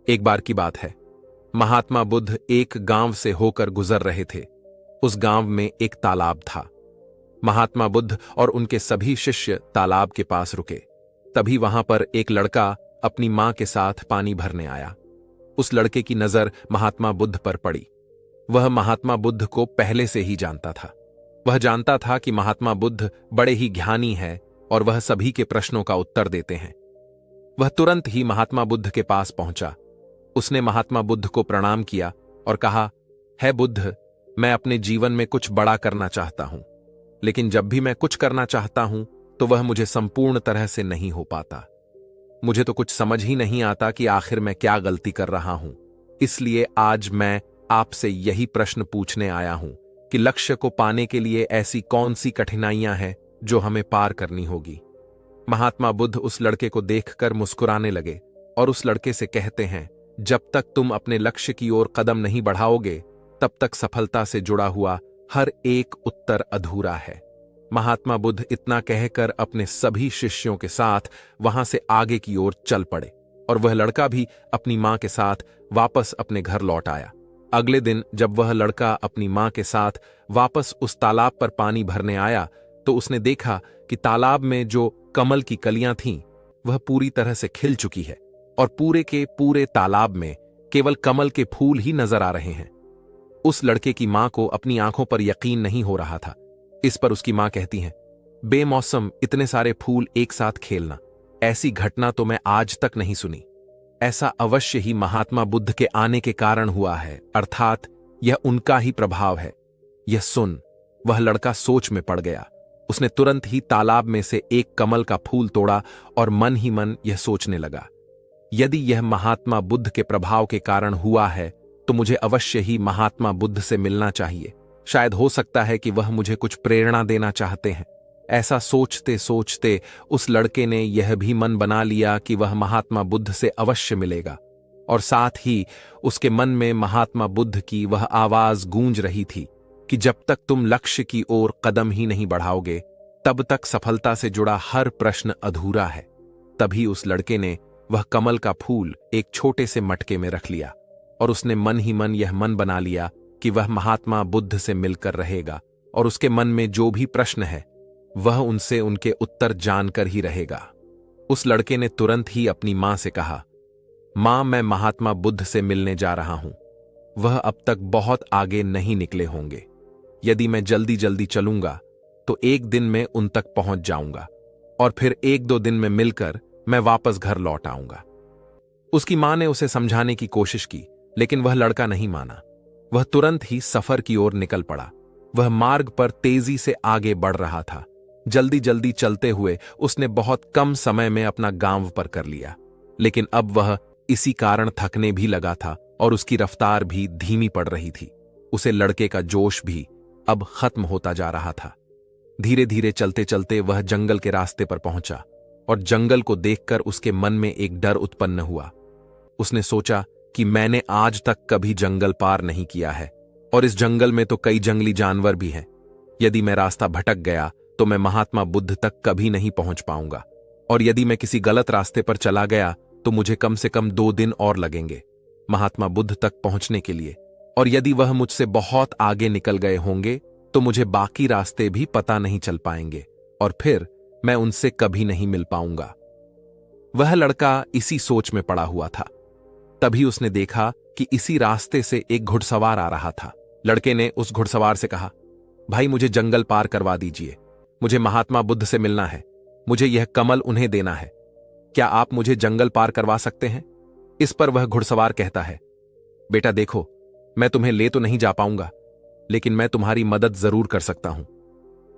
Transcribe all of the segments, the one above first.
एक बार की बात है, महात्मा बुद्ध एक गांव से होकर गुजर रहे थे। उस गांव में एक तालाब था। महात्मा बुद्ध और उनके सभी शिष्य तालाब के पास रुके। तभी वहां पर एक लड़का अपनी मां के साथ पानी भरने आया। उस लड़के की नजर महात्मा बुद्ध पर पड़ी। वह महात्मा बुद्ध को पहले से ही जानता था। वह जानता था कि महात्मा बुद्ध बड़े ही ज्ञानी है और वह सभी के प्रश्नों का उत्तर देते हैं। वह तुरंत ही महात्मा बुद्ध के पास पहुंचा। उसने महात्मा बुद्ध को प्रणाम किया और कहा, है बुद्ध, मैं अपने जीवन में कुछ बड़ा करना चाहता हूं, लेकिन जब भी मैं कुछ करना चाहता हूं तो वह मुझे संपूर्ण तरह से नहीं हो पाता। मुझे तो कुछ समझ ही नहीं आता कि आखिर मैं क्या गलती कर रहा हूं। इसलिए आज मैं आपसे यही प्रश्न पूछने आया हूं कि लक्ष्य को पाने के लिए ऐसी कौन सी कठिनाइयां हैं जो हमें पार करनी होगी। महात्मा बुद्ध उस लड़के को देखकर मुस्कुराने लगे और उस लड़के से कहते हैं, जब तक तुम अपने लक्ष्य की ओर कदम नहीं बढ़ाओगे तब तक सफलता से जुड़ा हुआ हर एक उत्तर अधूरा है। महात्मा बुद्ध इतना कहकर अपने सभी शिष्यों के साथ वहां से आगे की ओर चल पड़े और वह लड़का भी अपनी मां के साथ वापस अपने घर लौट आया। अगले दिन जब वह लड़का अपनी मां के साथ वापस उस तालाब पर पानी भरने आया तो उसने देखा कि तालाब में जो कमल की कलियां थीं वह पूरी तरह से खिल चुकी है और पूरे के पूरे तालाब में केवल कमल के फूल ही नजर आ रहे हैं। उस लड़के की मां को अपनी आंखों पर यकीन नहीं हो रहा था। इस पर उसकी मां कहती है, बेमौसम इतने सारे फूल एक साथ खेलना, ऐसी घटना तो मैं आज तक नहीं सुनी। ऐसा अवश्य ही महात्मा बुद्ध के आने के कारण हुआ है, अर्थात यह उनका ही प्रभाव है। यह सुन वह लड़का सोच में पड़ गया। उसने तुरंत ही तालाब में से एक कमल का फूल तोड़ा और मन ही मन यह सोचने लगा, यदि यह महात्मा बुद्ध के प्रभाव के कारण हुआ है तो मुझे अवश्य ही महात्मा बुद्ध से मिलना चाहिए। शायद हो सकता है कि वह मुझे कुछ प्रेरणा देना चाहते हैं। ऐसा सोचते सोचते उस लड़के ने यह भी मन बना लिया कि वह महात्मा बुद्ध से अवश्य मिलेगा और साथ ही उसके मन में महात्मा बुद्ध की वह आवाज गूंज रही थी कि जब तक तुम लक्ष्य की ओर कदम ही नहीं बढ़ाओगे तब तक सफलता से जुड़ा हर प्रश्न अधूरा है। तभी उस लड़के ने वह कमल का फूल एक छोटे से मटके में रख लिया और उसने मन ही मन यह मन बना लिया कि वह महात्मा बुद्ध से मिलकर रहेगा और उसके मन में जो भी प्रश्न है वह उनसे उनके उत्तर जानकर ही रहेगा। उस लड़के ने तुरंत ही अपनी मां से कहा, मां, मैं महात्मा बुद्ध से मिलने जा रहा हूं। वह अब तक बहुत आगे नहीं निकले होंगे। यदि मैं जल्दी जल्दी चलूंगा तो एक दिन में उन तक पहुंच जाऊंगा और फिर एक दो दिन में मिलकर मैं वापस घर लौट आऊंगा। उसकी मां ने उसे समझाने की कोशिश की, लेकिन वह लड़का नहीं माना। वह तुरंत ही सफर की ओर निकल पड़ा। वह मार्ग पर तेजी से आगे बढ़ रहा था। जल्दी जल्दी चलते हुए उसने बहुत कम समय में अपना गांव पर कर लिया, लेकिन अब वह इसी कारण थकने भी लगा था और उसकी रफ्तार भी धीमी पड़ रही थी। उसे लड़के का जोश भी अब खत्म होता जा रहा था। धीरे धीरे चलते चलते वह जंगल के रास्ते पर पहुंचा और जंगल को देखकर उसके मन में एक डर उत्पन्न हुआ। उसने सोचा कि मैंने आज तक कभी जंगल पार नहीं किया है और इस जंगल में तो कई जंगली जानवर भी हैं। यदि मैं रास्ता भटक गया तो मैं महात्मा बुद्ध तक कभी नहीं पहुंच पाऊंगा और यदि मैं किसी गलत रास्ते पर चला गया तो मुझे कम से कम 2 दिन और लगेंगे महात्मा बुद्ध तक पहुंचने के लिए, और यदि वह मुझसे बहुत आगे निकल गए होंगे तो मुझे बाकी रास्ते भी पता नहीं चल पाएंगे और फिर मैं उनसे कभी नहीं मिल पाऊंगा। वह लड़का इसी सोच में पड़ा हुआ था। तभी उसने देखा कि इसी रास्ते से एक घुड़सवार आ रहा था। लड़के ने उस घुड़सवार से कहा, भाई, मुझे जंगल पार करवा दीजिए। मुझे महात्मा बुद्ध से मिलना है। मुझे यह कमल उन्हें देना है। क्या आप मुझे जंगल पार करवा सकते हैं? इस पर वह घुड़सवार कहता है, बेटा देखो, मैं तुम्हें ले तो नहीं जा पाऊंगा, लेकिन मैं तुम्हारी मदद जरूर कर सकता हूं।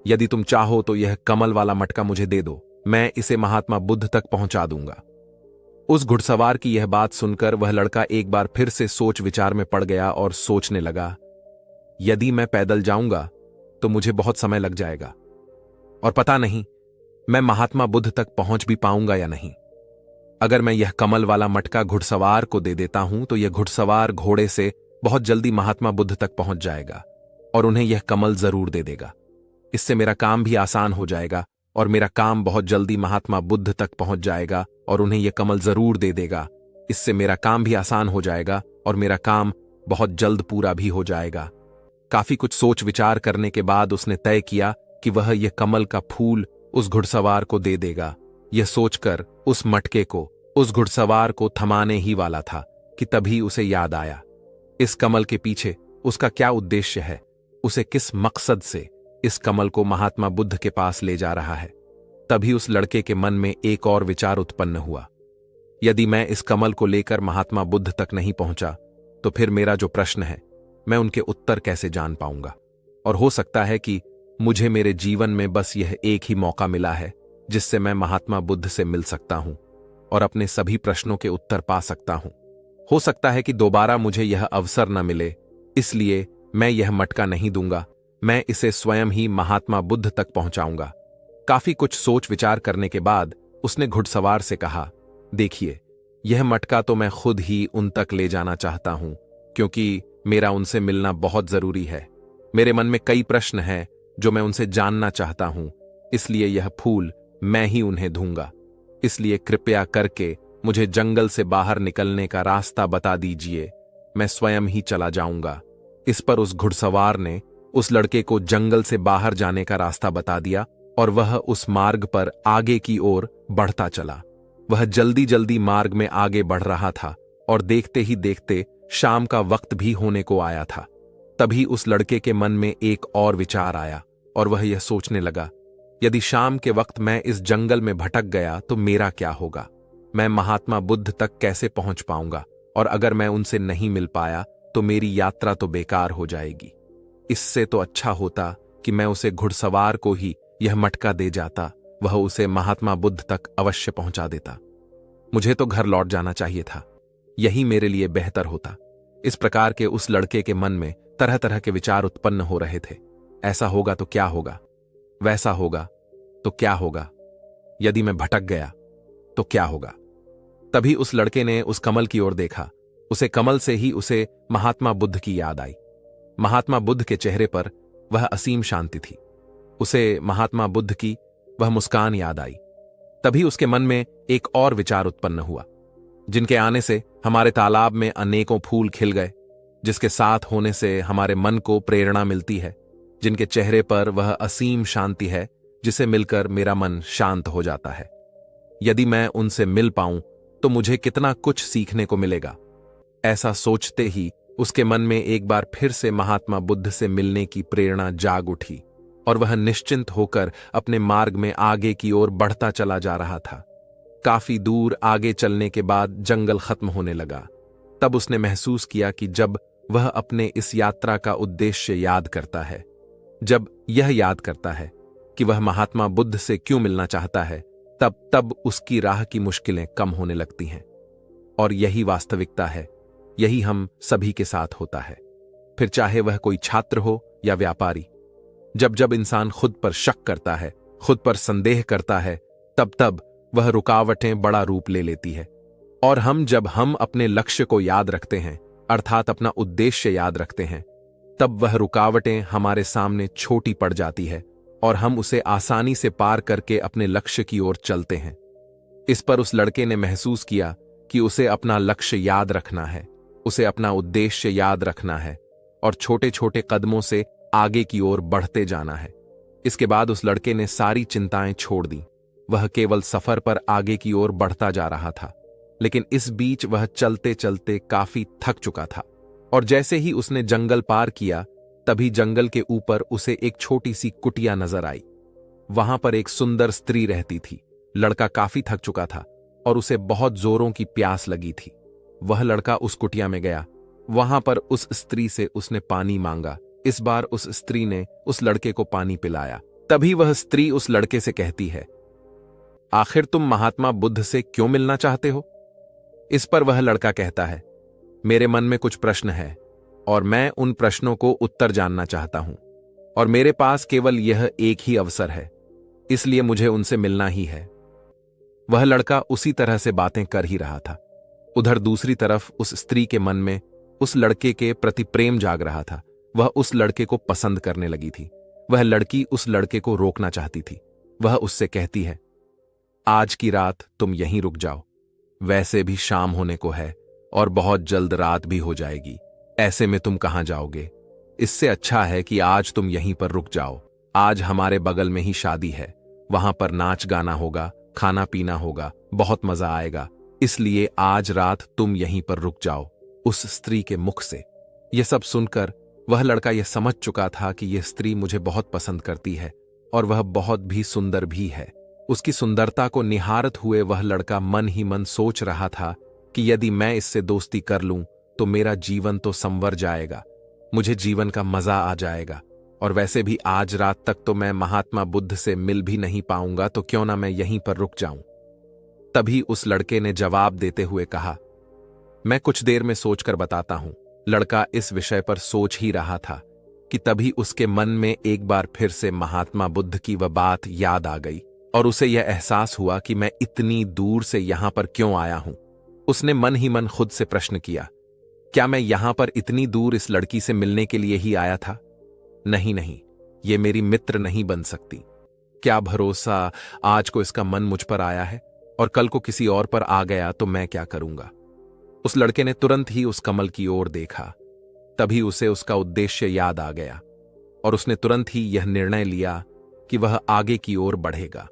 यदि तुम चाहो तो यह कमल वाला मटका मुझे दे दो, मैं इसे महात्मा बुद्ध तक पहुंचा दूंगा। उस घुड़सवार की यह बात सुनकर वह लड़का एक बार फिर से सोच विचार में पड़ गया और सोचने लगा, यदि मैं पैदल जाऊंगा तो मुझे बहुत समय लग जाएगा और पता नहीं मैं महात्मा बुद्ध तक पहुंच भी पाऊंगा या नहीं। अगर मैं यह कमल वाला मटका घुड़सवार को दे देता हूं तो यह घुड़सवार घोड़े से बहुत जल्दी महात्मा बुद्ध तक पहुंच जाएगा और उन्हें यह कमल जरूर दे देगा। इससे मेरा काम भी आसान हो जाएगा और मेरा काम बहुत जल्दी महात्मा बुद्ध तक पहुंच जाएगा और उन्हें यह कमल जरूर दे देगा। इससे मेरा काम भी आसान हो जाएगा और मेरा काम बहुत जल्द पूरा भी हो जाएगा। काफी कुछ सोच विचार करने के बाद उसने तय किया कि वह यह कमल का फूल उस घुड़सवार को दे देगा। यह सोचकर उस मटके को उस घुड़सवार को थमाने ही वाला था कि तभी उसे याद आया, इस कमल के पीछे उसका क्या उद्देश्य है, उसे किस मकसद से इस कमल को महात्मा बुद्ध के पास ले जा रहा है। तभी उस लड़के के मन में एक और विचार उत्पन्न हुआ, यदि मैं इस कमल को लेकर महात्मा बुद्ध तक नहीं पहुंचा तो फिर मेरा जो प्रश्न है मैं उनके उत्तर कैसे जान पाऊंगा। और हो सकता है कि मुझे मेरे जीवन में बस यह एक ही मौका मिला है जिससे मैं महात्मा बुद्ध से मिल सकता हूं और अपने सभी प्रश्नों के उत्तर पा सकता हूं। हो सकता है कि दोबारा मुझे यह अवसर न मिले, इसलिए मैं यह मटका नहीं दूंगा, मैं इसे स्वयं ही महात्मा बुद्ध तक पहुंचाऊंगा। काफी कुछ सोच विचार करने के बाद उसने घुड़सवार से कहा, देखिए, यह मटका तो मैं खुद ही उन तक ले जाना चाहता हूं, क्योंकि मेरा उनसे मिलना बहुत जरूरी है। मेरे मन में कई प्रश्न हैं जो मैं उनसे जानना चाहता हूं, इसलिए यह फूल मैं ही उन्हें दूंगा। इसलिए कृपया करके मुझे जंगल से बाहर निकलने का रास्ता बता दीजिए, मैं स्वयं ही चला जाऊंगा। इस पर उस घुड़सवार ने उस लड़के को जंगल से बाहर जाने का रास्ता बता दिया और वह उस मार्ग पर आगे की ओर बढ़ता चला। वह जल्दी जल्दी मार्ग में आगे बढ़ रहा था और देखते ही देखते शाम का वक्त भी होने को आया था। तभी उस लड़के के मन में एक और विचार आया और वह यह सोचने लगा, यदि शाम के वक्त मैं इस जंगल में भटक गया तो मेरा क्या होगा, मैं महात्मा बुद्ध तक कैसे पहुंच पाऊंगा, और अगर मैं उनसे नहीं मिल पाया तो मेरी यात्रा तो बेकार हो जाएगी। इससे तो अच्छा होता कि मैं उसे घुड़सवार को ही यह मटका दे जाता, वह उसे महात्मा बुद्ध तक अवश्य पहुंचा देता। मुझे तो घर लौट जाना चाहिए था, यही मेरे लिए बेहतर होता। इस प्रकार के उस लड़के के मन में तरह तरह के विचार उत्पन्न हो रहे थे। ऐसा होगा तो क्या होगा, वैसा होगा तो क्या होगा, यदि मैं भटक गया तो क्या होगा। तभी उस लड़के ने उस कमल की ओर देखा। उसे कमल से ही उसे महात्मा बुद्ध की याद आई। महात्मा बुद्ध के चेहरे पर वह असीम शांति थी। उसे महात्मा बुद्ध की वह मुस्कान याद आई। तभी उसके मन में एक और विचार उत्पन्न हुआ, जिनके आने से हमारे तालाब में अनेकों फूल खिल गए, जिसके साथ होने से हमारे मन को प्रेरणा मिलती है, जिनके चेहरे पर वह असीम शांति है जिसे मिलकर मेरा मन शांत हो जाता है। यदि मैं उनसे मिल पाऊं तो मुझे कितना कुछ सीखने को मिलेगा। ऐसा सोचते ही उसके मन में एक बार फिर से महात्मा बुद्ध से मिलने की प्रेरणा जाग उठी और वह निश्चिंत होकर अपने मार्ग में आगे की ओर बढ़ता चला जा रहा था। काफी दूर आगे चलने के बाद जंगल खत्म होने लगा। तब उसने महसूस किया कि जब वह अपने इस यात्रा का उद्देश्य याद करता है, जब यह याद करता है कि वह महात्मा बुद्ध से क्यों मिलना चाहता है, तब उसकी राह की मुश्किलें कम होने लगती हैं। और यही वास्तविकता है, यही हम सभी के साथ होता है, फिर चाहे वह कोई छात्र हो या व्यापारी। जब जब इंसान खुद पर शक करता है, खुद पर संदेह करता है, तब वह रुकावटें बड़ा रूप ले लेती है। और जब हम अपने लक्ष्य को याद रखते हैं, अर्थात अपना उद्देश्य याद रखते हैं, तब वह रुकावटें हमारे सामने छोटी पड़ जाती है और हम उसे आसानी से पार करके अपने लक्ष्य की ओर चलते हैं। इस पर उस लड़के ने महसूस किया कि उसे अपना लक्ष्य याद रखना है, उसे अपना उद्देश्य याद रखना है और छोटे छोटे कदमों से आगे की ओर बढ़ते जाना है। इसके बाद उस लड़के ने सारी चिंताएं छोड़ दी। वह केवल सफर पर आगे की ओर बढ़ता जा रहा था, लेकिन इस बीच वह चलते चलते काफी थक चुका था। और जैसे ही उसने जंगल पार किया, तभी जंगल के ऊपर उसे एक छोटी सी कुटिया नजर आई। वहां पर एक सुंदर स्त्री रहती थी। लड़का काफी थक चुका था और उसे बहुत जोरों की प्यास लगी थी। वह लड़का उस कुटिया में गया। वहां पर उस स्त्री से उसने पानी मांगा। इस बार उस स्त्री ने उस लड़के को पानी पिलाया। तभी वह स्त्री उस लड़के से कहती है, आखिर तुम महात्मा बुद्ध से क्यों मिलना चाहते हो? इस पर वह लड़का कहता है, मेरे मन में कुछ प्रश्न है और मैं उन प्रश्नों को उत्तर जानना चाहता हूं, और मेरे पास केवल यह एक ही अवसर है, इसलिए मुझे उनसे मिलना ही है। वह लड़का उसी तरह से बातें कर ही रहा था। उधर दूसरी तरफ उस स्त्री के मन में उस लड़के के प्रति प्रेम जाग रहा था। वह उस लड़के को पसंद करने लगी थी। वह लड़की उस लड़के को रोकना चाहती थी। वह उससे कहती है, आज की रात तुम यहीं रुक जाओ वैसे भी शाम होने को है और बहुत जल्द रात भी हो जाएगी। ऐसे में तुम कहाँ जाओगे? इससे अच्छा है कि आज तुम यहीं पर रुक जाओ। आज हमारे बगल में ही शादी है, वहां पर नाच गाना होगा, खाना पीना होगा, बहुत मजा आएगा। इसलिए आज रात तुम यहीं पर रुक जाओ। उस स्त्री के मुख से यह सब सुनकर वह लड़का यह समझ चुका था कि यह स्त्री मुझे बहुत पसंद करती है और वह बहुत भी सुंदर भी है। उसकी सुंदरता को निहारत हुए वह लड़का मन ही मन सोच रहा था कि यदि मैं इससे दोस्ती कर लूं तो मेरा जीवन तो संवर जाएगा, मुझे जीवन का मजा आ जाएगा। और वैसे भी आज रात तक तो मैं महात्मा बुद्ध से मिल भी नहीं पाऊंगा, तो क्यों ना मैं यहीं पर रुक जाऊं। तभी उस लड़के ने जवाब देते हुए कहा, मैं कुछ देर में सोचकर बताता हूं। लड़का इस विषय पर सोच ही रहा था कि तभी उसके मन में एक बार फिर से महात्मा बुद्ध की वह बात याद आ गई और उसे यह एहसास हुआ कि मैं इतनी दूर से यहां पर क्यों आया हूं। उसने मन ही मन खुद से प्रश्न किया, क्या मैं यहां पर इतनी दूर इस लड़की से मिलने के लिए ही आया था? नहीं नहीं, ये मेरी मित्र नहीं बन सकती। क्या भरोसा आज को इसका मन मुझ पर आया है और कल को किसी और पर आ गया तो मैं क्या करूंगा। उस लड़के ने तुरंत ही उस कमल की ओर देखा। तभी उसे उसका उद्देश्य याद आ गया और उसने तुरंत ही यह निर्णय लिया कि वह आगे की ओर बढ़ेगा।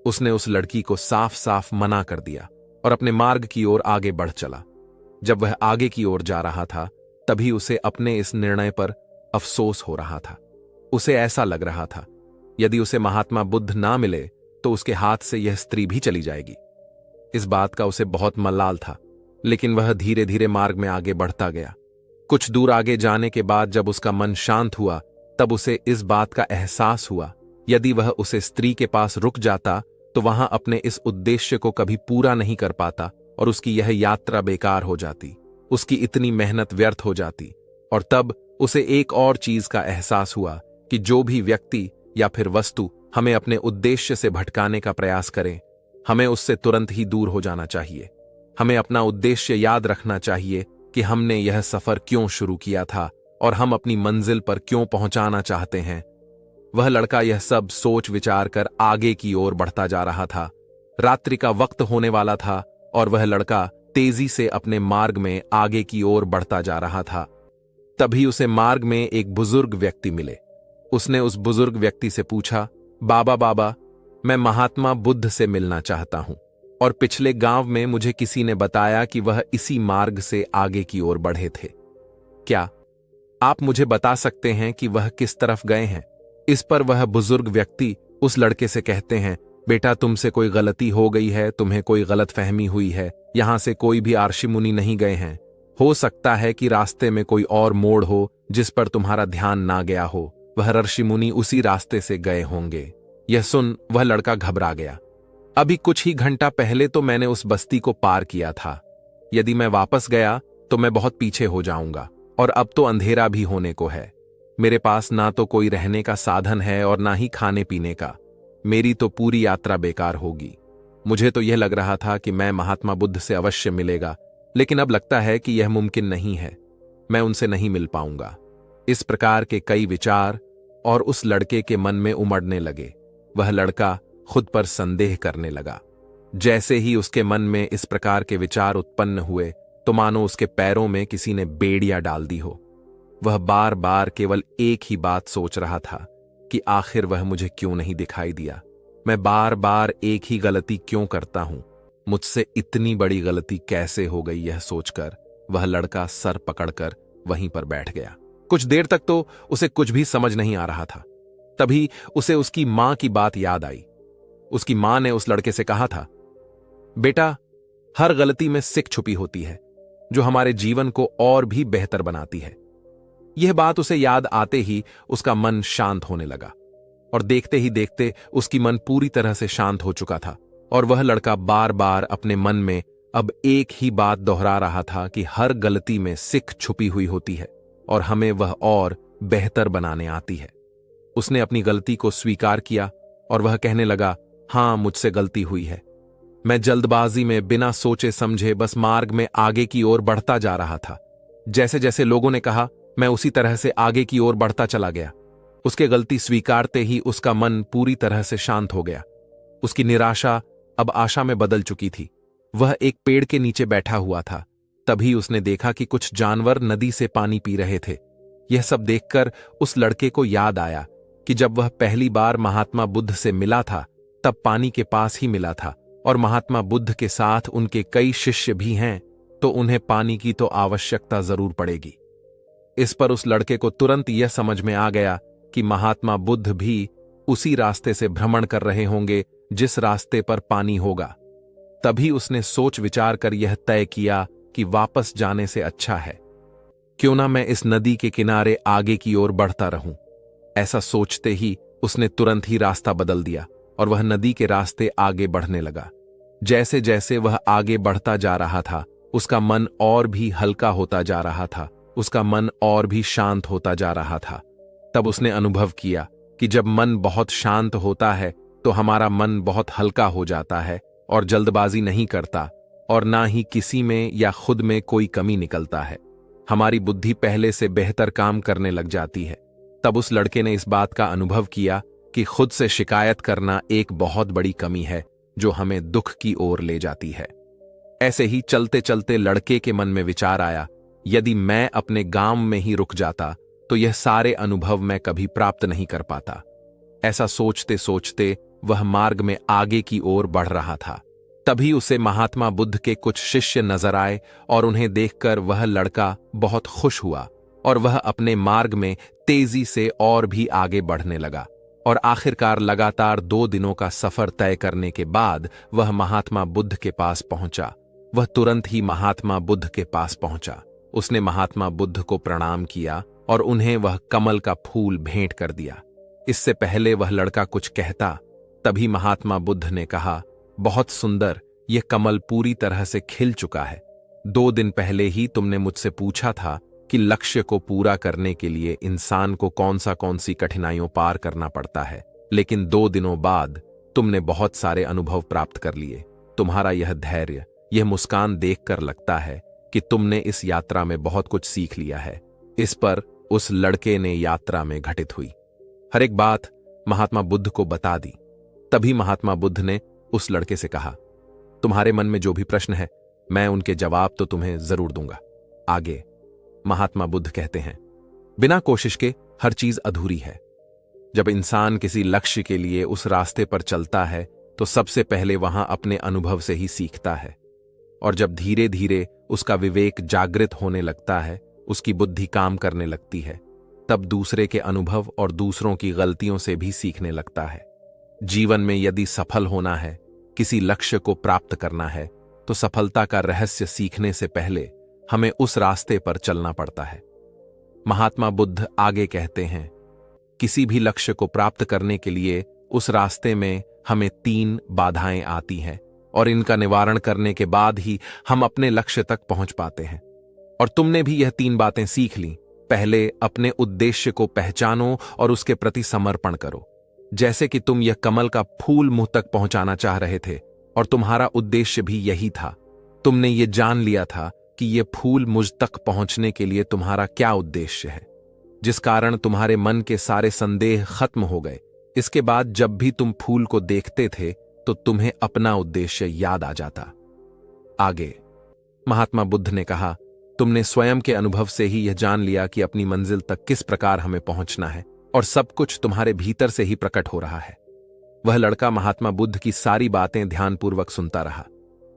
उसने उस लड़की को साफ साफ मना कर दिया और अपने मार्ग की ओर आगे बढ़ चला। जब वह आगे की ओर जा रहा था तभी उसे अपने इस निर्णय पर अफसोस हो रहा था। उसे ऐसा लग रहा था यदि उसे महात्मा बुद्ध ना मिले तो उसके हाथ से यह स्त्री भी चली जाएगी। इस बात का उसे बहुत मलाल था, लेकिन वह धीरे धीरे मार्ग में आगे बढ़ता गया। कुछ दूर आगे जाने के बाद जब उसका मन शांत हुआ तब उसे इस बात का एहसास हुआ यदि वह उसे स्त्री के पास रुक जाता तो वहां अपने इस उद्देश्य को कभी पूरा नहीं कर पाता और उसकी यह यात्रा बेकार हो जाती, उसकी इतनी मेहनत व्यर्थ हो जाती। और तब उसे एक और चीज का एहसास हुआ कि जो भी व्यक्ति या फिर वस्तु हमें अपने उद्देश्य से भटकाने का प्रयास करें, हमें उससे तुरंत ही दूर हो जाना चाहिए। हमें अपना उद्देश्य याद रखना चाहिए कि हमने यह सफर क्यों शुरू किया था और हम अपनी मंजिल पर क्यों पहुंचाना चाहते हैं। वह लड़का यह सब सोच विचार कर आगे की ओर बढ़ता जा रहा था। रात्रि का वक्त होने वाला था और वह लड़का तेजी से अपने मार्ग में आगे की ओर बढ़ता जा रहा था। तभी उसे मार्ग में एक बुजुर्ग व्यक्ति मिले। उसने उस बुजुर्ग व्यक्ति से पूछा, बाबा बाबा, मैं महात्मा बुद्ध से मिलना चाहता हूं और पिछले गांव में मुझे किसी ने बताया कि वह इसी मार्ग से आगे की ओर बढ़े थे। क्या आप मुझे बता सकते हैं कि वह किस तरफ गए हैं? इस पर वह बुजुर्ग व्यक्ति उस लड़के से कहते हैं, बेटा तुमसे कोई गलती हो गई है, तुम्हें कोई गलतफहमी हुई है। यहां से कोई भी ऋषि मुनि नहीं गए हैं। हो सकता है कि रास्ते में कोई और मोड़ हो जिस पर तुम्हारा ध्यान ना गया हो। वह ऋषि मुनि उसी रास्ते से गए होंगे। यह सुन वह लड़का घबरा गया। अभी कुछ ही घंटा पहले तो मैंने उस बस्ती को पार किया था। यदि मैं वापस गया तो मैं बहुत पीछे हो जाऊंगा और अब तो अंधेरा भी होने को है। मेरे पास ना तो कोई रहने का साधन है और ना ही खाने पीने का। मेरी तो पूरी यात्रा बेकार होगी। मुझे तो यह लग रहा था कि मैं महात्मा बुद्ध से अवश्य मिलेगा, लेकिन अब लगता है कि यह मुमकिन नहीं है। मैं उनसे नहीं मिल पाऊंगा। इस प्रकार के कई विचार और उस लड़के के मन में उमड़ने लगे। वह लड़का खुद पर संदेह करने लगा। जैसे ही उसके मन में इस प्रकार के विचार उत्पन्न हुए तो मानो उसके पैरों में किसी ने बेड़ियां डाल दी हो। वह बार बार केवल एक ही बात सोच रहा था कि आखिर वह मुझे क्यों नहीं दिखाई दिया। मैं बार बार एक ही गलती क्यों करता हूं? मुझसे इतनी बड़ी गलती कैसे हो गई? यह सोचकर वह लड़का सर पकड़कर वहीं पर बैठ गया। कुछ देर तक तो उसे कुछ भी समझ नहीं आ रहा था। तभी उसे उसकी मां की बात याद आई। उसकी मां ने उस लड़के से कहा था, बेटा, हर गलती में सीख छुपी होती है जो हमारे जीवन को और भी बेहतर बनाती है। यह बात उसे याद आते ही उसका मन शांत होने लगा और देखते ही देखते उसकी मन पूरी तरह से शांत हो चुका था और वह लड़का बार बार अपने मन में अब एक ही बात दोहरा रहा था कि हर गलती में सीख छुपी हुई होती है और हमें वह और बेहतर बनाने आती है। उसने अपनी गलती को स्वीकार किया और वह कहने लगा, हां, मुझसे गलती हुई है। मैं जल्दबाजी में बिना सोचे समझे बस मार्ग में आगे की ओर बढ़ता जा रहा था। जैसे जैसे लोगों ने कहा मैं उसी तरह से आगे की ओर बढ़ता चला गया। उसके गलती स्वीकारते ही उसका मन पूरी तरह से शांत हो गया। उसकी निराशा अब आशा में बदल चुकी थी। वह एक पेड़ के नीचे बैठा हुआ था। तभी उसने देखा कि कुछ जानवर नदी से पानी पी रहे थे। यह सब देखकर उस लड़के को याद आया कि जब वह पहली बार महात्मा बुद्ध से मिला था तब पानी के पास ही मिला था, और महात्मा बुद्ध के साथ उनके कई शिष्य भी हैं, तो उन्हें पानी की तो आवश्यकता जरूर पड़ेगी। इस पर उस लड़के को तुरंत यह समझ में आ गया कि महात्मा बुद्ध भी उसी रास्ते से भ्रमण कर रहे होंगे जिस रास्ते पर पानी होगा। तभी उसने सोच विचार कर यह तय किया कि वापस जाने से अच्छा है क्यों ना मैं इस नदी के किनारे आगे की ओर बढ़ता रहूं। ऐसा सोचते ही उसने तुरंत ही रास्ता बदल दिया और वह नदी के रास्ते आगे बढ़ने लगा। जैसे जैसे वह आगे बढ़ता जा रहा था, उसका मन और भी हल्का होता जा रहा था, उसका मन और भी शांत होता जा रहा था। तब उसने अनुभव किया कि जब मन बहुत शांत होता है तो हमारा मन बहुत हल्का हो जाता है और जल्दबाजी नहीं करता, और ना ही किसी में या खुद में कोई कमी निकलता है। हमारी बुद्धि पहले से बेहतर काम करने लग जाती है। तब उस लड़के ने इस बात का अनुभव किया कि खुद से शिकायत करना एक बहुत बड़ी कमी है जो हमें दुख की ओर ले जाती है। ऐसे ही चलते चलते लड़के के मन में विचार आया, यदि मैं अपने गांव में ही रुक जाता तो यह सारे अनुभव मैं कभी प्राप्त नहीं कर पाता। ऐसा सोचते सोचते वह मार्ग में आगे की ओर बढ़ रहा था। तभी उसे महात्मा बुद्ध के कुछ शिष्य नजर आए और उन्हें देखकर वह लड़का बहुत खुश हुआ और वह अपने मार्ग में तेजी से और भी आगे बढ़ने लगा, और आखिरकार लगातार 2 दिनों का सफर तय करने के बाद वह महात्मा बुद्ध के पास पहुंचा। वह तुरंत ही महात्मा बुद्ध के पास पहुंचा। उसने महात्मा बुद्ध को प्रणाम किया और उन्हें वह कमल का फूल भेंट कर दिया। इससे पहले वह लड़का कुछ कहता, तभी महात्मा बुद्ध ने कहा, बहुत सुंदर, यह कमल पूरी तरह से खिल चुका है। 2 दिन पहले ही तुमने मुझसे पूछा था कि लक्ष्य को पूरा करने के लिए इंसान को कौन सी कठिनाइयों पार करना पड़ता है, लेकिन 2 दिनों बाद तुमने बहुत सारे अनुभव प्राप्त कर लिए। तुम्हारा यह धैर्य, यह मुस्कान देखकर लगता है कि तुमने इस यात्रा में बहुत कुछ सीख लिया है। इस पर उस लड़के ने यात्रा में घटित हुई हर एक बात महात्मा बुद्ध को बता दी। तभी महात्मा बुद्ध ने उस लड़के से कहा, तुम्हारे मन में जो भी प्रश्न है मैं उनके जवाब तो तुम्हें जरूर दूंगा। आगे महात्मा बुद्ध कहते हैं, बिना कोशिश के हर चीज अधूरी है। जब इंसान किसी लक्ष्य के लिए उस रास्ते पर चलता है तो सबसे पहले वहां अपने अनुभव से ही सीखता है, और जब धीरे धीरे उसका विवेक जागृत होने लगता है, उसकी बुद्धि काम करने लगती है, तब दूसरे के अनुभव और दूसरों की गलतियों से भी सीखने लगता है। जीवन में यदि सफल होना है, किसी लक्ष्य को प्राप्त करना है, तो सफलता का रहस्य सीखने से पहले हमें उस रास्ते पर चलना पड़ता है। महात्मा बुद्ध आगे कहते हैं, किसी भी लक्ष्य को प्राप्त करने के लिए उस रास्ते में हमें 3 बाधाएं आती हैं, और इनका निवारण करने के बाद ही हम अपने लक्ष्य तक पहुंच पाते हैं। और तुमने भी यह 3 बातें सीख ली। पहले अपने उद्देश्य को पहचानो और उसके प्रति समर्पण करो। जैसे कि तुम यह कमल का फूल मुंह तक पहुंचाना चाह रहे थे, और तुम्हारा उद्देश्य भी यही था। तुमने ये जान लिया था कि यह फूल मुझ तक पहुंचने के लिए तुम्हारा क्या उद्देश्य है, जिस कारण तुम्हारे मन के सारे संदेह खत्म हो गए। इसके बाद जब भी तुम फूल को देखते थे तो तुम्हें अपना उद्देश्य याद आ जाता। आगे महात्मा बुद्ध ने कहा, तुमने स्वयं के अनुभव से ही यह जान लिया कि अपनी मंजिल तक किस प्रकार हमें पहुंचना है, और सब कुछ तुम्हारे भीतर से ही प्रकट हो रहा है। वह लड़का महात्मा बुद्ध की सारी बातें ध्यानपूर्वक सुनता रहा।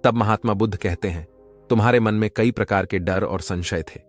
तब महात्मा बुद्ध कहते हैं, तुम्हारे मन में कई प्रकार के डर और संशय थे।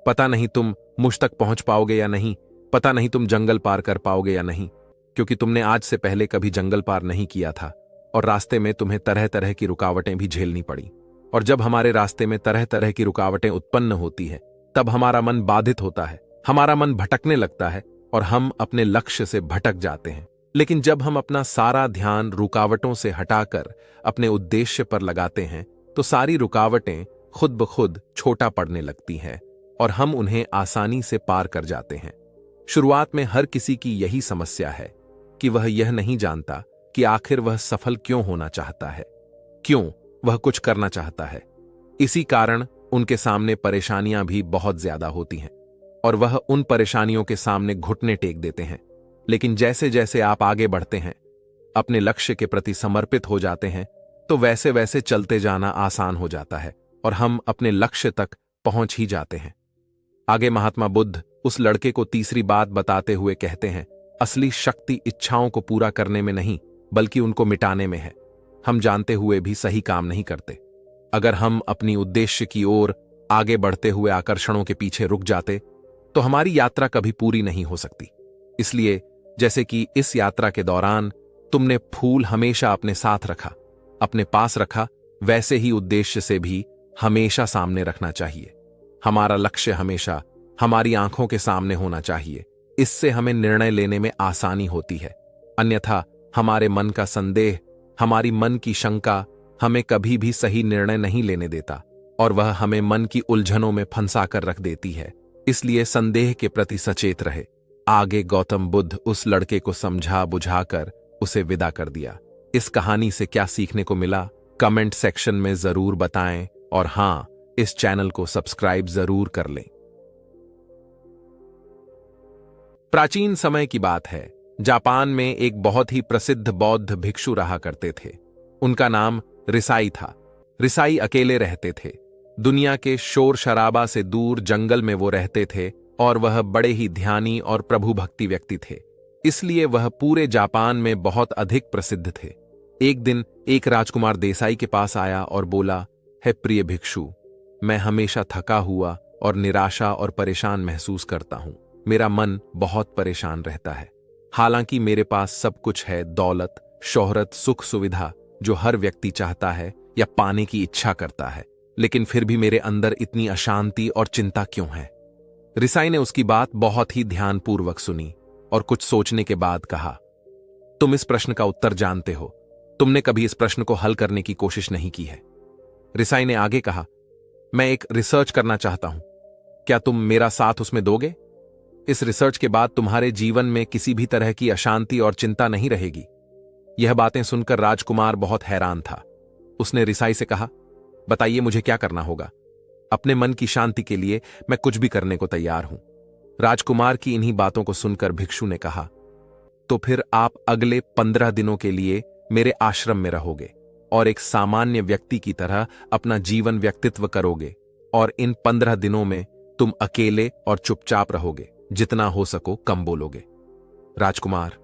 पता नहीं तुम मुझ तक पहुंच पाओगे या नहीं, पता नहीं तुम जंगल पार कर पाओगे या नहीं, क्योंकि तुमने आज से पहले कभी जंगल पार नहीं किया था, और रास्ते में तुम्हें तरह तरह की रुकावटें भी झेलनी पड़ी। और जब हमारे रास्ते में तरह तरह की रुकावटें उत्पन्न होती है, तब हमारा मन बाधित होता है, हमारा मन भटकने लगता है और हम अपने लक्ष्य से भटक जाते हैं। लेकिन जब हम अपना सारा ध्यान रुकावटों से हटाकर अपने उद्देश्य पर लगाते हैं, तो सारी रुकावटें खुद ब खुद छोटा पड़ने लगती हैं और हम उन्हें आसानी से पार कर जाते हैं। शुरुआत में हर किसी की यही समस्या है कि वह यह नहीं जानता कि आखिर वह सफल क्यों होना चाहता है, क्यों वह कुछ करना चाहता है। इसी कारण उनके सामने परेशानियां भी बहुत ज्यादा होती हैं और वह उन परेशानियों के सामने घुटने टेक देते हैं। लेकिन जैसे जैसे आप आगे बढ़ते हैं, अपने लक्ष्य के प्रति समर्पित हो जाते हैं, तो वैसे वैसे चलते जाना आसान हो जाता है और हम अपने लक्ष्य तक पहुंच ही जाते हैं। आगे महात्मा बुद्ध उस लड़के को तीसरी बात बताते हुए कहते हैं, असली शक्ति इच्छाओं को पूरा करने में नहीं बल्कि उनको मिटाने में है। हम जानते हुए भी सही काम नहीं करते। अगर हम अपनी उद्देश्य की ओर आगे बढ़ते हुए आकर्षणों के पीछे रुक जाते तो हमारी यात्रा कभी पूरी नहीं हो सकती। इसलिए जैसे कि इस यात्रा के दौरान तुमने फूल हमेशा अपने साथ रखा, अपने पास रखा, वैसे ही उद्देश्य से भी हमेशा सामने रखना चाहिए। हमारा लक्ष्य हमेशा हमारी आंखों के सामने होना चाहिए। इससे हमें निर्णय लेने में आसानी होती है। अन्यथा हमारे मन का संदेह, हमारी मन की शंका हमें कभी भी सही निर्णय नहीं लेने देता और वह हमें मन की उलझनों में फंसा कर रख देती है। इसलिए संदेह के प्रति सचेत रहे। आगे गौतम बुद्ध उस लड़के को समझा बुझाकर उसे विदा कर दिया। इस कहानी से क्या सीखने को मिला, कमेंट सेक्शन में जरूर बताएं और हां, इस चैनल को सब्सक्राइब जरूर कर लें। प्राचीन समय की बात है। जापान में एक बहुत ही प्रसिद्ध बौद्ध भिक्षु रहा करते थे। उनका नाम रिसाई था। रिसाई अकेले रहते थे। दुनिया के शोर शराबा से दूर जंगल में वो रहते थे और वह बड़े ही ध्यानी और प्रभु भक्ति व्यक्ति थे। इसलिए वह पूरे जापान में बहुत अधिक प्रसिद्ध थे। एक दिन एक राजकुमार देसाई के पास आया और बोला, हे प्रिय भिक्षु, मैं हमेशा थका हुआ और निराशा और परेशान महसूस करता हूं। मेरा मन बहुत परेशान रहता है। हालांकि मेरे पास सब कुछ है, दौलत, शोहरत, सुख सुविधा जो हर व्यक्ति चाहता है या पाने की इच्छा करता है, लेकिन फिर भी मेरे अंदर इतनी अशांति और चिंता क्यों है? रिसाई ने उसकी बात बहुत ही ध्यानपूर्वक सुनी और कुछ सोचने के बाद कहा, तुम इस प्रश्न का उत्तर जानते हो। तुमने कभी इस प्रश्न को हल करने की कोशिश नहीं की है। रिसाई ने आगे कहा, मैं एक रिसर्च करना चाहता हूं। क्या तुम मेरा साथ उसमें दोगे? इस रिसर्च के बाद तुम्हारे जीवन में किसी भी तरह की अशांति और चिंता नहीं रहेगी। यह बातें सुनकर राजकुमार बहुत हैरान था। उसने रिसाई से कहा, बताइए मुझे क्या करना होगा? अपने मन की शांति के लिए मैं कुछ भी करने को तैयार हूं। राजकुमार की इन्हीं बातों को सुनकर भिक्षु ने कहा, तो फिर आप अगले 15 दिनों के लिए मेरे आश्रम में रहोगे और एक सामान्य व्यक्ति की तरह अपना जीवन व्यक्तित्व करोगे और इन 15 दिनों में तुम अकेले और चुपचाप रहोगे, जितना हो सको कम बोलोगे। राजकुमार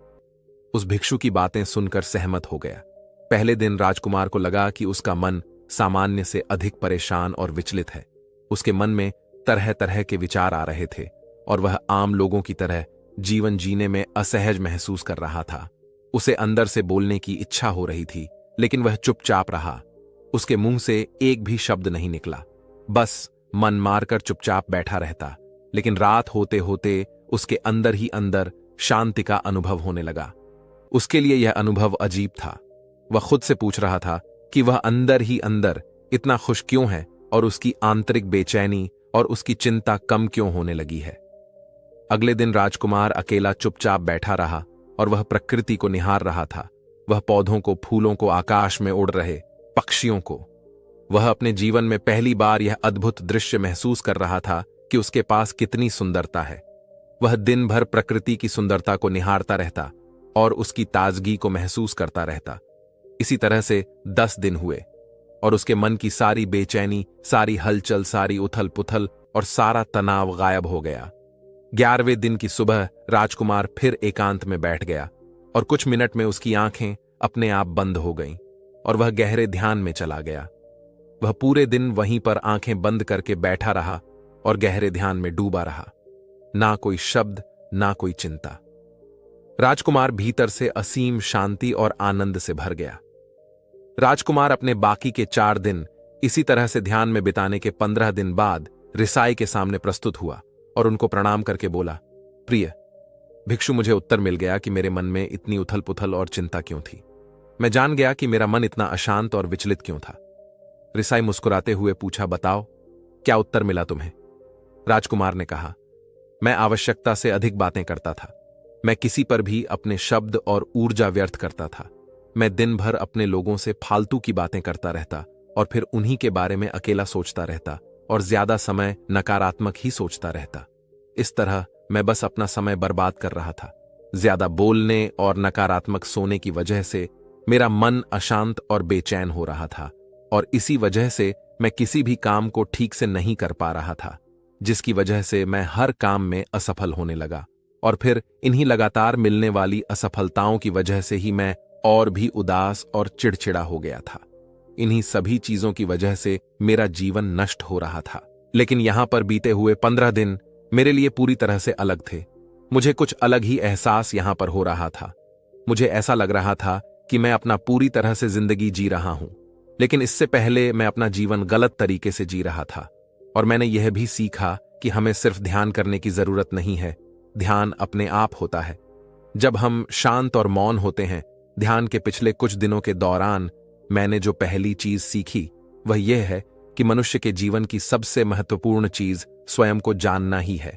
उस भिक्षु की बातें सुनकर सहमत हो गया। पहले दिन राजकुमार को लगा कि उसका मन सामान्य से अधिक परेशान और विचलित है। उसके मन में तरह तरह के विचार आ रहे थे और वह आम लोगों की तरह जीवन जीने में असहज महसूस कर रहा था। उसे अंदर से बोलने की इच्छा हो रही थी, लेकिन वह चुपचाप रहा। उसके मुंह से एक भी शब्द नहीं निकला, बस मन मारकर चुपचाप बैठा रहता। लेकिन रात होते होते उसके अंदर ही अंदर शांति का अनुभव होने लगा। उसके लिए यह अनुभव अजीब था। वह खुद से पूछ रहा था कि वह अंदर ही अंदर इतना खुश क्यों है और उसकी आंतरिक बेचैनी और उसकी चिंता कम क्यों होने लगी है। अगले दिन राजकुमार अकेला चुपचाप बैठा रहा और वह प्रकृति को निहार रहा था। वह पौधों को, फूलों को, आकाश में उड़ रहे पक्षियों को। वह अपने जीवन में पहली बार यह अद्भुत दृश्य महसूस कर रहा था कि उसके पास कितनी सुंदरता है। वह दिन भर प्रकृति की सुंदरता को निहारता रहता और उसकी ताजगी को महसूस करता रहता। इसी तरह से 10 दिन हुए और उसके मन की सारी बेचैनी, सारी हलचल, सारी उथल पुथल और सारा तनाव गायब हो गया। 11वें दिन की सुबह राजकुमार फिर एकांत में बैठ गया और कुछ मिनट में उसकी आंखें अपने आप बंद हो गईं और वह गहरे ध्यान में चला गया। वह पूरे दिन वहीं पर आंखें बंद करके बैठा रहा और गहरे ध्यान में डूबा रहा। ना कोई शब्द, ना कोई चिंता। राजकुमार भीतर से असीम शांति और आनंद से भर गया। राजकुमार अपने बाकी के 4 दिन इसी तरह से ध्यान में बिताने के 15 दिन बाद रिसाई के सामने प्रस्तुत हुआ और उनको प्रणाम करके बोला, प्रिय भिक्षु, मुझे उत्तर मिल गया कि मेरे मन में इतनी उथल पुथल और चिंता क्यों थी। मैं जान गया कि मेरा मन इतना अशांत और विचलित क्यों था। रिसाई मुस्कुराते हुए पूछा, बताओ क्या उत्तर मिला तुम्हें? राजकुमार ने कहा, मैं आवश्यकता से अधिक बातें करता था। मैं किसी पर भी अपने शब्द और ऊर्जा व्यर्थ करता था। मैं दिन भर अपने लोगों से फालतू की बातें करता रहता और फिर उन्हीं के बारे में अकेला सोचता रहता और ज्यादा समय नकारात्मक ही सोचता रहता। इस तरह मैं बस अपना समय बर्बाद कर रहा था। ज्यादा बोलने और नकारात्मक सोने की वजह से मेरा मन अशांत और बेचैन हो रहा था और इसी वजह से मैं किसी भी काम को ठीक से नहीं कर पा रहा था, जिसकी वजह से मैं हर काम में असफल होने लगा। और फिर इन्हीं लगातार मिलने वाली असफलताओं की वजह से ही मैं और भी उदास और चिड़चिड़ा हो गया था। इन्हीं सभी चीजों की वजह से मेरा जीवन नष्ट हो रहा था। लेकिन यहां पर बीते हुए 15 दिन मेरे लिए पूरी तरह से अलग थे। मुझे कुछ अलग ही एहसास यहां पर हो रहा था। मुझे ऐसा लग रहा था कि मैं अपना पूरी तरह से जिंदगी जी रहा हूं, लेकिन इससे पहले मैं अपना जीवन गलत तरीके से जी रहा था। और मैंने यह भी सीखा कि हमें सिर्फ ध्यान करने की जरूरत नहीं है, ध्यान अपने आप होता है। जब हम शांत और मौन होते हैं, ध्यान के पिछले कुछ दिनों के दौरान मैंने जो पहली चीज सीखी वह यह है कि मनुष्य के जीवन की सबसे महत्वपूर्ण चीज स्वयं को जानना ही है।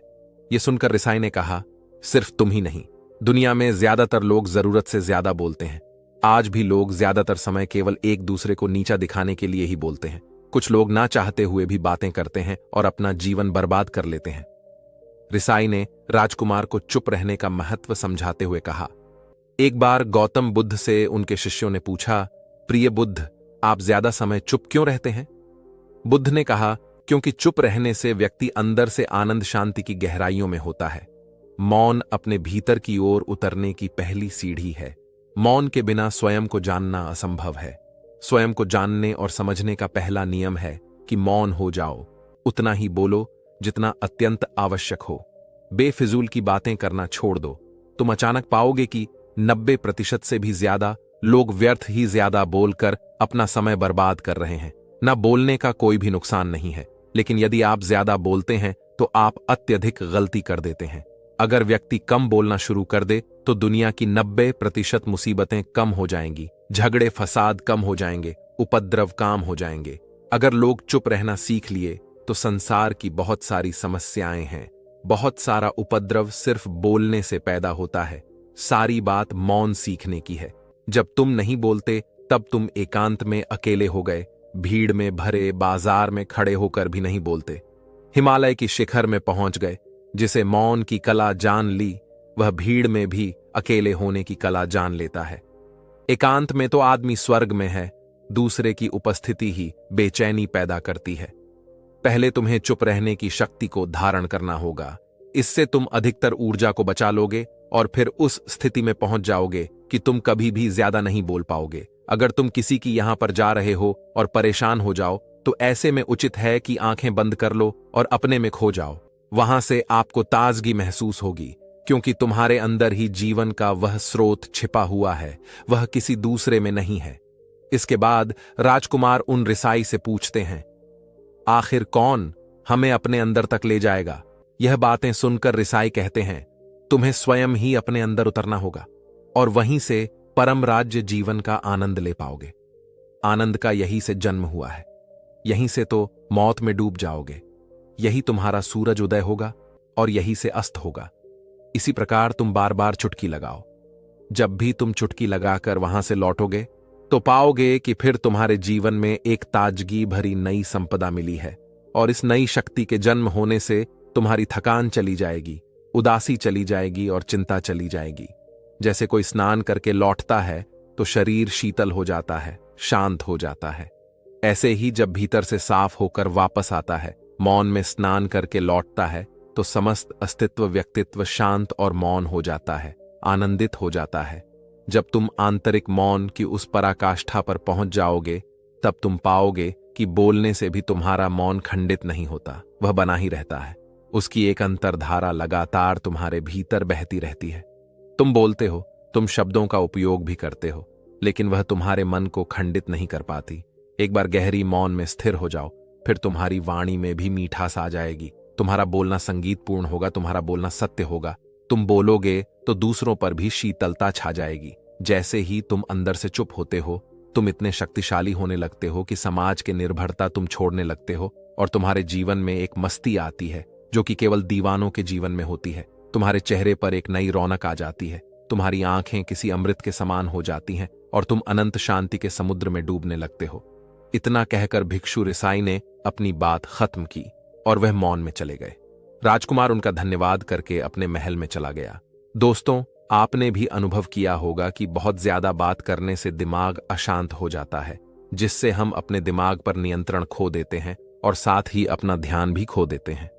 यह सुनकर रिसाई ने कहा, सिर्फ तुम ही नहीं, दुनिया में ज्यादातर लोग जरूरत से ज्यादा बोलते हैं। आज भी लोग ज्यादातर समय केवल एक दूसरे को नीचा दिखाने के लिए ही बोलते हैं। कुछ लोग ना चाहते हुए भी बातें करते हैं और अपना जीवन बर्बाद कर लेते हैं। रिसाई ने राजकुमार को चुप रहने का महत्व समझाते हुए कहा, एक बार गौतम बुद्ध से उनके शिष्यों ने पूछा, प्रिय बुद्ध, आप ज्यादा समय चुप क्यों रहते हैं? बुद्ध ने कहा, क्योंकि चुप रहने से व्यक्ति अंदर से आनंद शांति की गहराइयों में होता है। मौन अपने भीतर की ओर उतरने की पहली सीढ़ी है। मौन के बिना स्वयं को जानना असंभव है। स्वयं को जानने और समझने का पहला नियम है कि मौन हो जाओ, उतना ही बोलो जितना अत्यंत आवश्यक हो। बेफिजूल की बातें करना छोड़ दो। तुम अचानक पाओगे कि 90% से भी ज्यादा लोग व्यर्थ ही ज्यादा बोलकर अपना समय बर्बाद कर रहे हैं। न बोलने का कोई भी नुकसान नहीं है, लेकिन यदि आप ज्यादा बोलते हैं तो आप अत्यधिक गलती कर देते हैं। अगर व्यक्ति कम बोलना शुरू कर दे तो दुनिया की 90% मुसीबतें कम हो जाएंगी, झगड़े फसाद कम हो जाएंगे, उपद्रव काम हो जाएंगे। अगर लोग चुप रहना सीख लिए तो संसार की बहुत सारी समस्याएं हैं। बहुत सारा उपद्रव सिर्फ बोलने से पैदा होता है। सारी बात मौन सीखने की है। जब तुम नहीं बोलते तब तुम एकांत में अकेले हो गए, भीड़ में भरे बाजार में खड़े होकर भी नहीं बोलते। हिमालय की शिखर में पहुंच गए। जिसे मौन की कला जान ली वह भीड़ में भी अकेले होने की कला जान लेता है। एकांत में तो आदमी स्वर्ग में है, दूसरे की उपस्थिति ही बेचैनी पैदा करती है। पहले तुम्हें चुप रहने की शक्ति को धारण करना होगा। इससे तुम अधिकतर ऊर्जा को बचा लोगे और फिर उस स्थिति में पहुंच जाओगे कि तुम कभी भी ज्यादा नहीं बोल पाओगे। अगर तुम किसी की यहां पर जा रहे हो और परेशान हो जाओ तो ऐसे में उचित है कि आंखें बंद कर लो और अपने में खो जाओ। वहां से आपको ताजगी महसूस होगी, क्योंकि तुम्हारे अंदर ही जीवन का वह स्रोत छिपा हुआ है, वह किसी दूसरे में नहीं है। इसके बाद राजकुमार उन रिसाई से पूछते हैं, आखिर कौन हमें अपने अंदर तक ले जाएगा? यह बातें सुनकर रिसाई कहते हैं, तुम्हें स्वयं ही अपने अंदर उतरना होगा और वहीं से परम राज्य जीवन का आनंद ले पाओगे। आनंद का यहीं से जन्म हुआ है, यहीं से तो मौत में डूब जाओगे। यही तुम्हारा सूरज उदय होगा और यहीं से अस्त होगा। इसी प्रकार तुम बार बार चुटकी लगाओ। जब भी तुम चुटकी लगाकर वहां से लौटोगे तो पाओगे कि फिर तुम्हारे जीवन में एक ताजगी भरी नई संपदा मिली है और इस नई शक्ति के जन्म होने से तुम्हारी थकान चली जाएगी, उदासी चली जाएगी और चिंता चली जाएगी। जैसे कोई स्नान करके लौटता है तो शरीर शीतल हो जाता है, शांत हो जाता है। ऐसे ही जब भीतर से साफ होकर वापस आता है, मौन में स्नान करके लौटता है तो समस्त अस्तित्व व्यक्तित्व शांत और मौन हो जाता है, आनंदित हो जाता है। जब तुम आंतरिक मौन की उस पराकाष्ठा पर पहुंच जाओगे तब तुम पाओगे कि बोलने से भी तुम्हारा मौन खंडित नहीं होता, वह बना ही रहता है। उसकी एक अंतर्धारा लगातार तुम्हारे भीतर बहती रहती है। तुम बोलते हो, तुम शब्दों का उपयोग भी करते हो, लेकिन वह तुम्हारे मन को खंडित नहीं कर पाती। एक बार गहरी मौन में स्थिर हो जाओ, फिर तुम्हारी वाणी में भी मीठास आ जाएगी। तुम्हारा बोलना संगीतपूर्ण होगा, तुम्हारा बोलना सत्य होगा। तुम बोलोगे तो दूसरों पर भी शीतलता छा जाएगी। जैसे ही तुम अंदर से चुप होते हो, तुम इतने शक्तिशाली होने लगते हो कि समाज के निर्भरता तुम छोड़ने लगते हो और तुम्हारे जीवन में एक मस्ती आती है जो कि केवल दीवानों के जीवन में होती है। तुम्हारे चेहरे पर एक नई रौनक आ जाती है, तुम्हारी आंखें किसी अमृत के समान हो जाती हैं और तुम अनंत शांति के समुद्र में डूबने लगते हो। इतना कहकर भिक्षु रिसाई ने अपनी बात खत्म की और वह मौन में चले गए। राजकुमार उनका धन्यवाद करके अपने महल में चला गया। दोस्तों, आपने भी अनुभव किया होगा कि बहुत ज्यादा बात करने से दिमाग अशांत हो जाता है, जिससे हम अपने दिमाग पर नियंत्रण खो देते हैं और साथ ही अपना ध्यान भी खो देते हैं।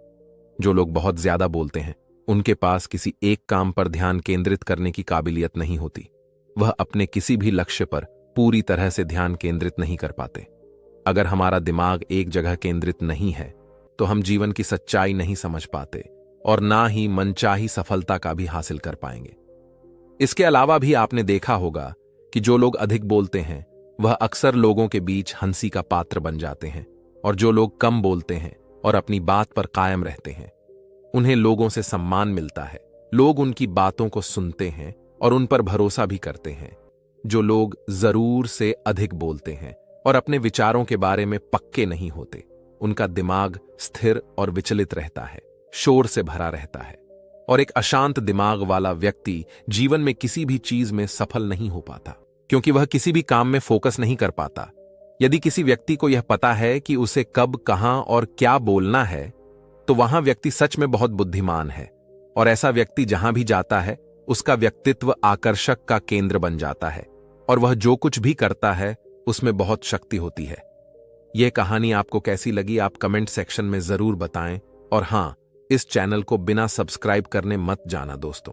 जो लोग बहुत ज्यादा बोलते हैं उनके पास किसी एक काम पर ध्यान केंद्रित करने की काबिलियत नहीं होती। वह अपने किसी भी लक्ष्य पर पूरी तरह से ध्यान केंद्रित नहीं कर पाते। अगर हमारा दिमाग एक जगह केंद्रित नहीं है तो हम जीवन की सच्चाई नहीं समझ पाते और ना ही मनचाही सफलता का भी हासिल कर पाएंगे। इसके अलावा भी आपने देखा होगा कि जो लोग अधिक बोलते हैं वह अक्सर लोगों के बीच हंसी का पात्र बन जाते हैं, और जो लोग कम बोलते हैं और अपनी बात पर कायम रहते हैं उन्हें लोगों से सम्मान मिलता है। लोग उनकी बातों को सुनते हैं और उन पर भरोसा भी करते हैं। जो लोग जरूर से अधिक बोलते हैं और अपने विचारों के बारे में पक्के नहीं होते, उनका दिमाग स्थिर और विचलित रहता है, शोर से भरा रहता है, और एक अशांत दिमाग वाला व्यक्ति जीवन में किसी भी चीज में सफल नहीं हो पाता, क्योंकि वह किसी भी काम में फोकस नहीं कर पाता। यदि किसी व्यक्ति को यह पता है कि उसे कब, कहां और क्या बोलना है, तो वहां व्यक्ति सच में बहुत बुद्धिमान है, और ऐसा व्यक्ति जहां भी जाता है उसका व्यक्तित्व आकर्षक का केंद्र बन जाता है, और वह जो कुछ भी करता है उसमें बहुत शक्ति होती है। यह कहानी आपको कैसी लगी आप कमेंट सेक्शन में जरूर बताएं, और हां, इस चैनल को बिना सब्सक्राइब करने मत जाना दोस्तों।